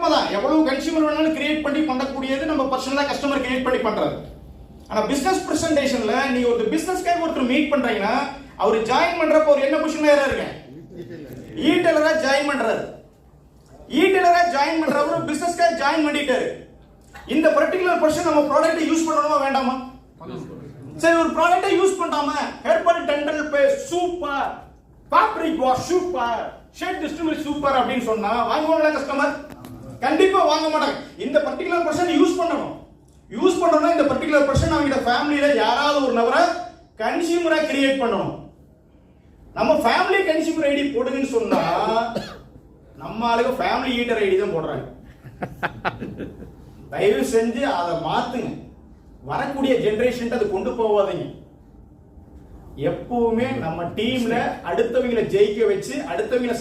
எவ்வளவு கன்சியூமர் வேணாலும் கிரியேட் பண்ணி பண்ணக்கூடியது நம்ம பர்சனலா கஸ்டமர் கிரியேட் பண்ணி பண்றது. ஆனா பிசினஸ் பிரசன்டேஷன்ல நீங்க ஒரு பிசினஸ்க்காக ஒருத்தர் மீட் பண்றீங்கன்னா அவர் ஜாயின் பண்றப்ப ஒரு என்ன பொசிஷன்ல இருக்க ஈடெலரா ஜாயின் பண்றாரு. ஈடெலரா ஜாயின் பண்றவரு பிசினஸ்க்காக ஜாயின் பண்ணிட்டாரு. இந்த பர்టిక్యులர் பர்சன் நம்ம ப்ராடக்ட் யூஸ் பண்ணணுமா வேண்டாமா? சரி, ஒரு ப்ராடக்ட் யூஸ் பண்ணாம herbal dental paste super, fabric wash super, shade distribute super அப்படின்னு சொன்னா வாங்குவாங்களா கஸ்டமர்? கண்டிப்பா வாங்க மாட்டாங்க. இந்த பர்టిక్యులர் பர்சன் யூஸ் பண்ணணும். யூஸ் பண்ணனும்னா இந்த பர்టిక్యులர் பர்சன் அவங்க ஃபேமிலில யாராவது ஒரு நபரை கன்சியூமரா கிரியேட் பண்ணணும். நம்ம ஃபேமிலி கன்சியூமர் ஐடி போடுங்கன்னு சொன்னா நம்ம ஆளுங்க ஃபேமிலி ஈட்டர் ஐடி தான் போடுறாங்க. தயவு செஞ்சு அதை மாத்துங்க. வரக்கூடிய ஜெனரேஷன் அது கொண்டு போவாதீங்க. எப்பவுமே நம்ம டீம்ல அடுத்தவங்களை ஜெயிக்க வச்சு அடுத்தவங்களை